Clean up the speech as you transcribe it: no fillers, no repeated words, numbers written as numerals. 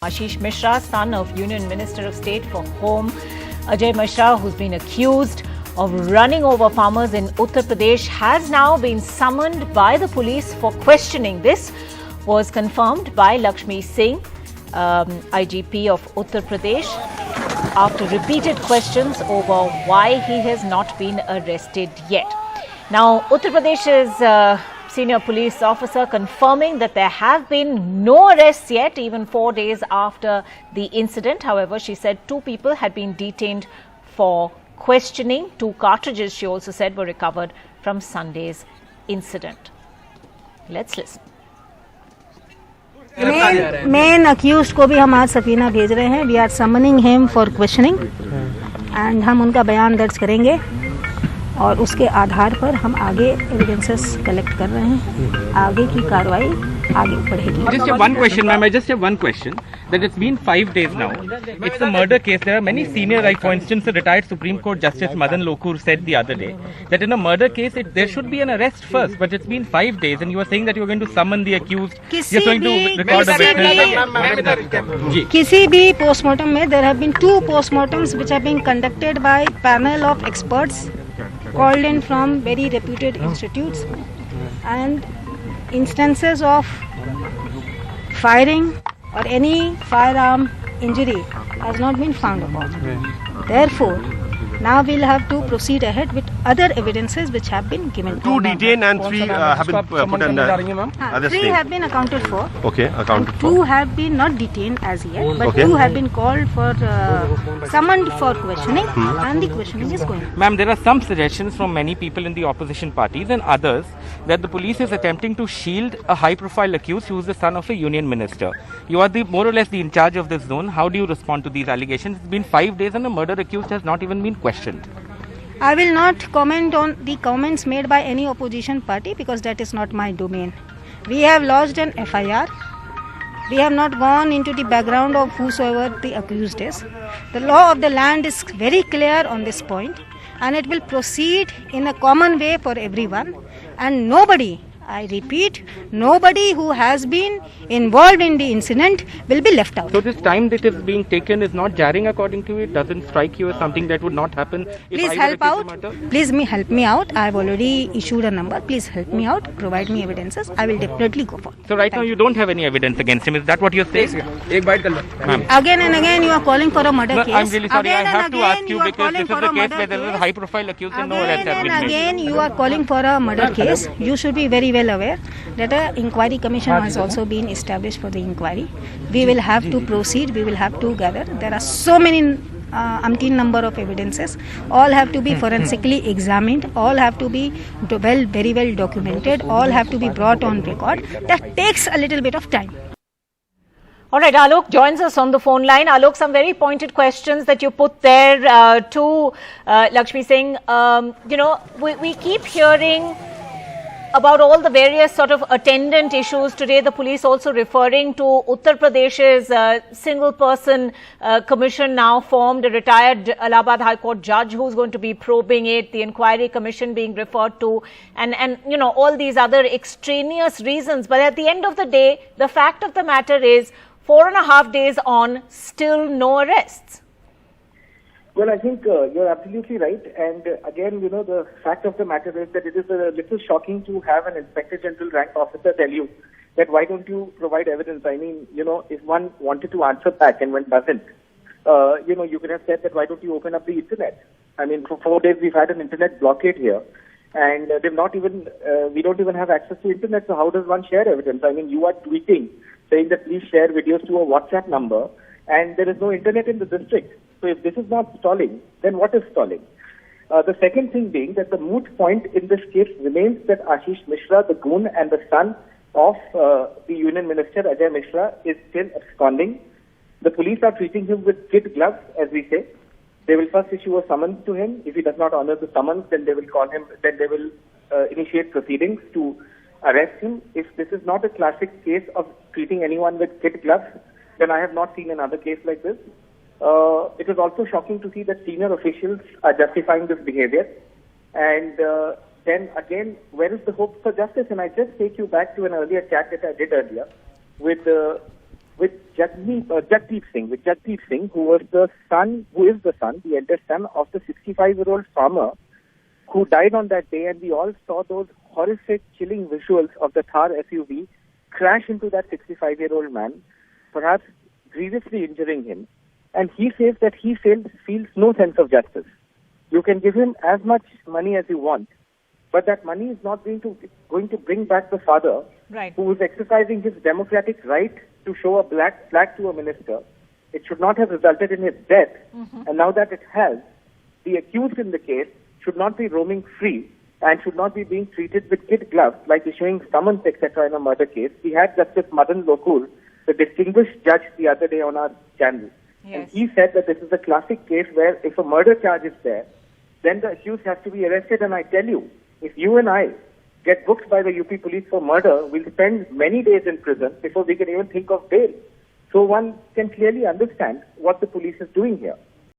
Ashish Mishra, son of Union Minister of State for Home Ajay Mishra, who's been accused of running over farmers in Uttar Pradesh, has now been summoned by the police for questioning. This was confirmed by Lakshmi Singh, IGP of Uttar Pradesh, after repeated questions over why he has not been arrested yet. Now, Uttar Pradesh's senior police officer confirming that there have been no arrests yet, even 4 days after the incident. However, she said 2 people had been detained for questioning. 2 cartridges, she also said, were recovered from Sunday's incident. Let's listen. Main accused को भी हम आज सफीना भेज रहे हैं. We are summoning him for questioning and हम उनका बयान दर्ज करेंगे और उसके आधार पर हम आगे एविडेंसेस कलेक्ट कर रहे हैं. आगे की कार्रवाई आगे बढ़ेगी. Just one question, ma'am. I just have one question. That it's been 5 days now. It's a murder case. There are many senior, like for instance, the retired Supreme Court Justice Madan Lokur said the other day that in a murder case, there should be an arrest first. But it's been 5 days, and you are saying that you are going to summon the accused. You're going to record a witness. किसी भी postmortem में there have been 2 postmortems which have been conducted by panel of experts called in from very reputed institutes, and instances of firing or any firearm injury has not been found upon. Therefore, now we'll have to proceed ahead with other evidences which have been given. 2 detained and 3 have been put under other 3 have been accounted for. Okay, accounted and for. 2 have been not detained as yet, but Okay. 2 have been called for summoned for questioning, and the questioning is going on. Ma'am, there are some suggestions from many people in the opposition parties and others that the police is attempting to shield a high-profile accused who is the son of a union minister. You are more or less the in charge of this zone. How do you respond to these allegations? It's been 5 days and a murder accused has not even been questioned. I will not comment on the comments made by any opposition party because that is not my domain. We have lodged an FIR. We have not gone into the background of whosoever the accused is. The law of the land is very clear on this point, and it will proceed in a common way for everyone, and nobody, I repeat, nobody who has been involved in the incident will be left out. So this time that is being taken is not jarring according to you? It doesn't strike you as something that would not happen? Please help out. Please help me out. I have already issued a number. Please help me out. Provide me evidences. I will definitely go for it. So right now you don't have any evidence against him. Is that what you're saying? Ma'am. Again and again you are calling for a murder No, case. I'm really sorry. Again I have and to again ask you are because calling this is for the a case murder where there is a case. high-profile accused and no arrest Again has and been made. again you are calling for a murder case. You should be very well aware that an inquiry commission has also been established for the inquiry. We will have to proceed. We will have to gather. There are so many umpteen number of evidences. All have to be forensically examined. All have to be very well documented. All have to be brought on record. That takes a little bit of time. All right, Alok joins us on the phone line. Alok, some very pointed questions that you put there to Lakshmi Singh. We keep hearing about all the various sort of attendant issues. Today, the police also referring to Uttar Pradesh's single person commission now formed, a retired Allahabad High Court judge who's going to be probing it, the inquiry commission being referred to, and all these other extraneous reasons. But at the end of the day, the fact of the matter is 4.5 days on, still no arrests. Well, I think you're absolutely right. And again, the fact of the matter is that it is a little shocking to have an Inspector General rank officer tell you that why don't you provide evidence? I mean, if one wanted to answer back and one doesn't, you could have said that why don't you open up the internet? I mean, for 4 days we've had an internet blockade here, and they've not even, we don't even have access to internet. So how does one share evidence? I mean, you are tweeting saying that please share videos to a WhatsApp number, and there is no internet in the district. So if this is not stalling, then what is stalling? The second thing being that the moot point in this case remains that Ashish Mishra, the goon and the son of the Union Minister Ajay Mishra, is still absconding. The police are treating him with kid gloves, as we say. They will first issue a summons to him. If he does not honor the summons, then they will call him. Then they will initiate proceedings to arrest him. If this is not a classic case of treating anyone with kid gloves, then I have not seen another case like this. It is also shocking to see that senior officials are justifying this behavior. And then again, where is the hope for justice? And I just take you back to an earlier chat that I did earlier with with Jagdeep Singh, who is the eldest son of the 65-year-old farmer who died on that day, and we all saw those horrific, chilling visuals of the Thar SUV crash into that 65-year-old man, perhaps grievously injuring him. And he says that he feels no sense of justice. You can give him as much money as you want, but that money is not going to bring back the father who is exercising his democratic right to show a black flag to a minister. It should not have resulted in his death. And now that it has, the accused in the case should not be roaming free and should not be being treated with kid gloves like issuing summons, etc. in a murder case. We had Justice Madan Lokur, the distinguished judge, the other day on our channel. And he said that this is a classic case where if a murder charge is there, then the accused has to be arrested. And I tell you, if you and I get booked by the UP police for murder, we'll spend many days in prison before we can even think of bail. So one can clearly understand what the police is doing here.